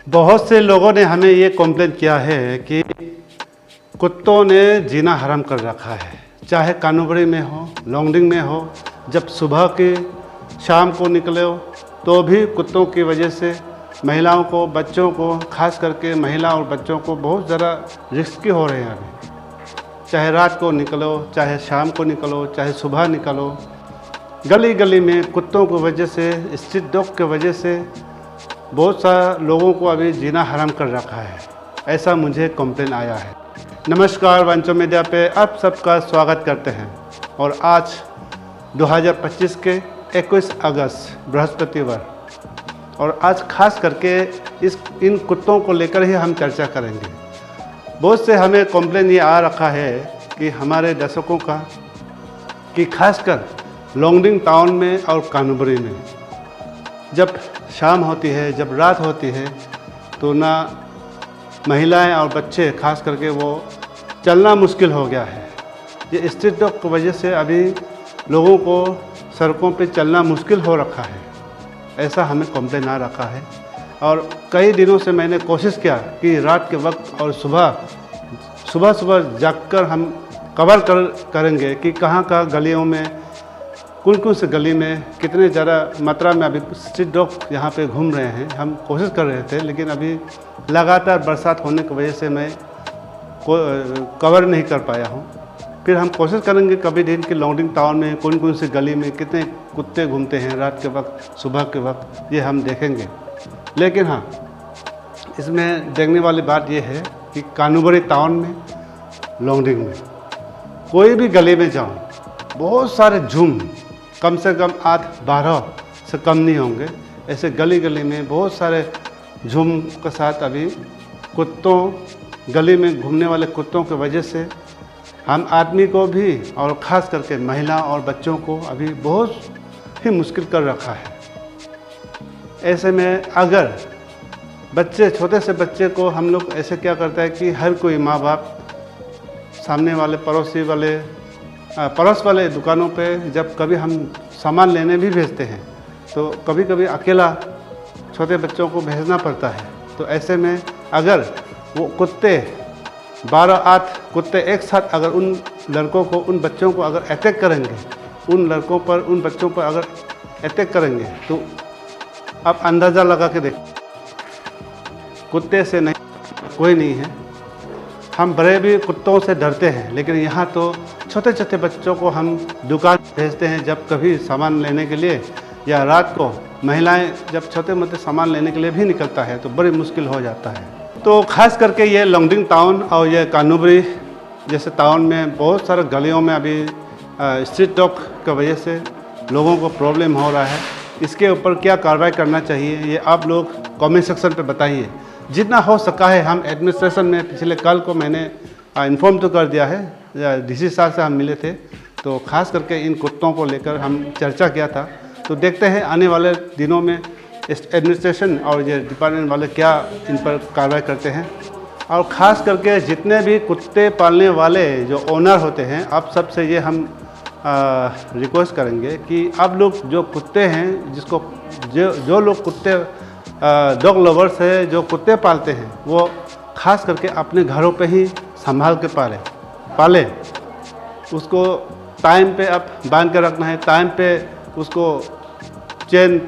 बहुत से लोगों ने हमें ये कॉम्प्लेन किया है कि कुत्तों ने जीना हराम कर रखा है, चाहे कानूबरी में हो, लॉन्गडिंग में हो। जब सुबह के शाम को निकले हो तो भी कुत्तों की वजह से महिलाओं को, बच्चों को, खास करके महिला और बच्चों को बहुत ज़्यादा रिस्की हो रहे हैं अभी। चाहे रात को निकलो, चाहे शाम को निकलो, चाहे सुबह निकलो, गली गली में कुत्तों की वजह से, स्ट्रीट डॉग की वजह से बहुत सारे लोगों को अभी जीना हराम कर रखा है। ऐसा मुझे कंप्लेन आया है। नमस्कार, वांचो मीडिया पे आप सबका स्वागत करते हैं। और आज 2025 के 21 अगस्त बृहस्पतिवार, और आज खास करके इन कुत्तों को लेकर ही हम चर्चा करेंगे। बहुत से हमें कंप्लेन ये आ रखा है कि हमारे दर्शकों का कि खासकर लॉन्गडिंग टाउन में और कानूबरी में जब शाम होती है, जब रात होती है, तो ना महिलाएं और बच्चे खास करके वो चलना मुश्किल हो गया है। ये स्ट्रीट डॉग की वजह से अभी लोगों को सड़कों पे चलना मुश्किल हो रखा है, ऐसा हमें कंप्लेन आ रखा है। और कई दिनों से मैंने कोशिश किया कि रात के वक्त और सुबह जागकर हम कवर करेंगे कि कहाँ गलियों में, कौन से गली में कितने ज़्यादा मात्रा में अभी स्ट्रीट डॉग यहाँ पे घूम रहे हैं। हम कोशिश कर रहे थे, लेकिन अभी लगातार बरसात होने की वजह से मैं कवर नहीं कर पाया हूँ। फिर हम कोशिश करेंगे कभी दिन कि लॉन्गडिंग टाउन में कौन सी गली में कितने कुत्ते घूमते हैं रात के वक्त, सुबह के वक्त, ये हम देखेंगे। लेकिन हाँ, इसमें देखने वाली बात ये है कि कानूबरी टाउन में, लॉन्गडिंग में कोई भी गली में जाऊँ, बहुत सारे झुंड, कम से कम 8-12 से कम नहीं होंगे, ऐसे गली गली में बहुत सारे झुंड के साथ अभी कुत्तों, गली में घूमने वाले कुत्तों की वजह से हम आदमी को भी और ख़ास करके महिला और बच्चों को अभी बहुत ही मुश्किल कर रखा है। ऐसे में अगर बच्चे, छोटे से बच्चे को हम लोग ऐसे क्या करता है कि हर कोई माँ बाप सामने वाले पड़ोस वाले दुकानों पे जब कभी हम सामान लेने भी भेजते हैं तो कभी कभी अकेला छोटे बच्चों को भेजना पड़ता है। तो ऐसे में अगर वो कुत्ते 12-8 कुत्ते एक साथ अगर उन लड़कों को, उन बच्चों को अगर अटैक करेंगे, उन लड़कों पर, उन बच्चों पर अगर अटैक करेंगे तो आप अंदाज़ा लगा के देख, कुत्ते से नहीं कोई नहीं है। हम बड़े भी कुत्तों से डरते हैं, लेकिन यहाँ तो छोटे छोटे बच्चों को हम दुकान भेजते हैं जब कभी सामान लेने के लिए, या रात को महिलाएं जब छोटे मोटे सामान लेने के लिए भी निकलता है तो बड़ी मुश्किल हो जाता है। तो ख़ास करके ये लॉन्गडिंग टाउन और ये कानूबरी जैसे टाउन में बहुत सारे गलियों में अभी स्ट्रीट डॉग की वजह से लोगों को प्रॉब्लम हो रहा है। इसके ऊपर क्या कार्रवाई करना चाहिए, ये आप लोग कमेंट सेक्शन पे बताइए। जितना हो सका है हम एडमिनिस्ट्रेशन में पिछले कल को मैंने इन्फॉर्म तो कर दिया है, डीसी साहब से हम मिले थे, तो ख़ास करके इन कुत्तों को लेकर हम चर्चा किया था। तो देखते हैं आने वाले दिनों में एडमिनिस्ट्रेशन और ये डिपार्टमेंट वाले क्या इन पर कार्रवाई करते हैं। और ख़ास करके जितने भी कुत्ते पालने वाले जो ओनर होते हैं, आप सबसे ये हम रिक्वेस्ट करेंगे कि आप लोग जो कुत्ते हैं, जिसको जो लोग कुत्ते डॉग लवर्स है, जो कुत्ते पालते हैं, वो ख़ास करके अपने घरों पे ही संभाल के पाले। उसको टाइम पे आप बांध के रखना है, टाइम पे उसको चेन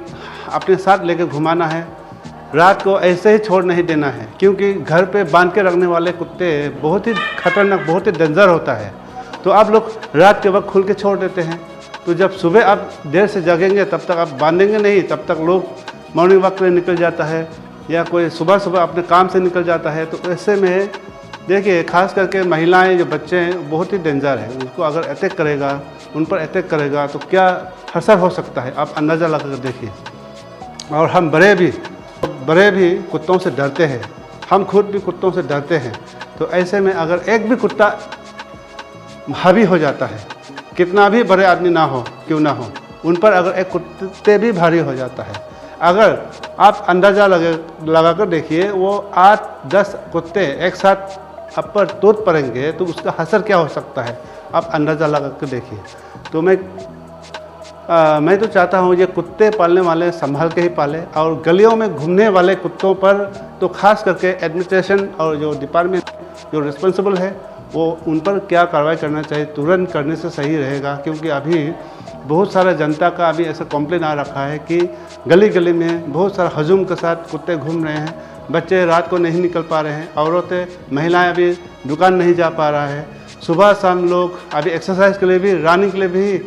अपने साथ लेके घुमाना है, रात को ऐसे ही छोड़ नहीं देना है, क्योंकि घर पे बांध के रखने वाले कुत्ते बहुत ही खतरनाक, बहुत ही डेंजर होता है। तो आप लोग रात के वक्त खुल के छोड़ देते हैं, तो जब सुबह आप देर से जगेंगे तब तक आप बांधेंगे नहीं, तब तक लोग मॉर्निंग वॉक में निकल जाता है, या कोई सुबह अपने काम से निकल जाता है। तो ऐसे में देखिए, खास करके महिलाएं, जो बच्चे हैं, बहुत ही डेंजर है। उनको अगर अटैक करेगा, उन पर अटैक करेगा तो क्या असर हो सकता है, आप अंदाज़ा लगा कर देखिए। और हम बड़े भी कुत्तों से डरते हैं, हम खुद भी कुत्तों से डरते हैं। तो ऐसे में अगर एक भी कुत्ता हावी हो जाता है, कितना भी बड़े आदमी ना हो, क्यों ना हो, उन पर अगर एक कुत्ते भी भारी हो जाता है, अगर आप अंदाज़ा लगा कर देखिए, वो 8-10 कुत्ते एक साथ आप पर टूट पड़ेंगे तो उसका असर क्या हो सकता है, आप अंदाज़ा लगा कर देखिए। तो मैं मैं तो चाहता हूँ ये कुत्ते पालने वाले संभाल के ही पाले, और गलियों में घूमने वाले कुत्तों पर तो खास करके एडमिनिस्ट्रेशन और जो डिपार्टमेंट जो रिस्पॉन्सिबल है वो उन पर क्या कार्रवाई करना चाहिए, तुरंत करने से सही रहेगा। क्योंकि अभी बहुत सारा जनता का अभी ऐसा कंप्लेन आ रखा है कि गली गली में बहुत सारा हजूम के साथ कुत्ते घूम रहे हैं, बच्चे रात को नहीं निकल पा रहे हैं, औरतें महिलाएं अभी दुकान नहीं जा पा रहा है, सुबह शाम लोग अभी एक्सरसाइज के लिए भी, रनिंग के लिए भी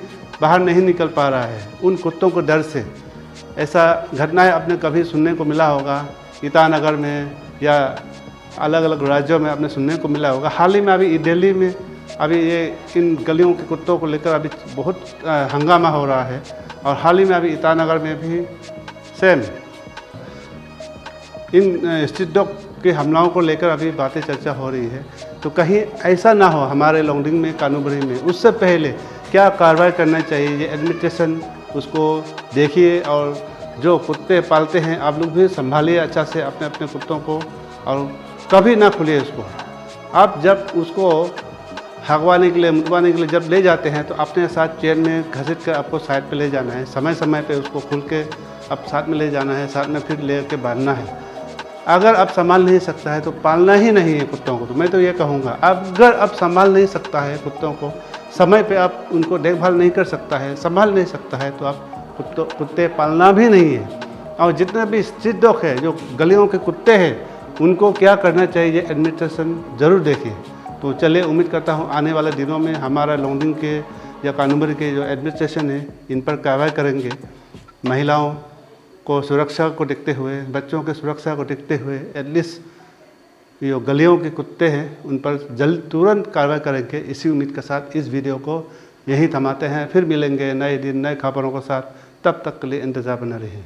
बाहर नहीं निकल पा रहा है उन कुत्तों को डर से। ऐसा घटनाएं आपने कभी सुनने को मिला होगा, ईटानगर में या अलग अलग राज्यों में आपने सुनने को मिला होगा। हाल ही में अभी दिल्ली में अभी ये इन गलियों के कुत्तों को लेकर अभी बहुत हंगामा हो रहा है, और हाल ही में अभी ईटानगर में भी सेम इन स्ट्रीट डॉग के हमलों को लेकर अभी बातें चर्चा हो रही है। तो कहीं ऐसा ना हो हमारे लोंगडिंग में, कानूबरी में, उससे पहले क्या कार्रवाई करना चाहिए ये एडमिनिस्ट्रेशन उसको देखिए, और जो कुत्ते पालते हैं आप लोग भी संभालिए अच्छा से अपने अपने कुत्तों को, और कभी ना खुलिए उसको। आप जब उसको हगवाने के लिए, मुतवाने के लिए जब ले जाते हैं तो अपने साथ चेयर में घसीट कर आपको साइड पे ले जाना है, समय समय पे उसको खुल के अब साथ में ले जाना है, साथ में फिर ले के बांधना है। अगर आप संभाल नहीं सकता है तो पालना ही नहीं है कुत्तों को। तो मैं तो ये कहूँगा, अगर आप संभाल नहीं सकता है कुत्तों को, समय पे आप उनको देखभाल नहीं कर सकता है, संभाल नहीं सकता है, तो आप कुत्ते पालना भी नहीं है। और जितने भी स्ट्रीट डॉग है, जो गलियों के कुत्ते हैं, उनको क्या करना चाहिए एडमिनिस्ट्रेशन ज़रूर देखिए। तो चलिए, उम्मीद करता हूँ आने वाले दिनों में हमारा लोंगडिंग के या कानूबरी के जो एडमिनिस्ट्रेशन है इन पर कार्रवाई करेंगे। महिलाओं को सुरक्षा को देखते हुए, बच्चों के सुरक्षा को देखते हुए एटलीस्ट जो गलियों के कुत्ते हैं उन पर जल्द तुरंत कार्रवाई करेंगे। इसी उम्मीद के साथ इस वीडियो को यहीं थमाते हैं। फिर मिलेंगे नए दिन नए खबरों के साथ। तब तक के लिए इंतज़ार बना रहिए।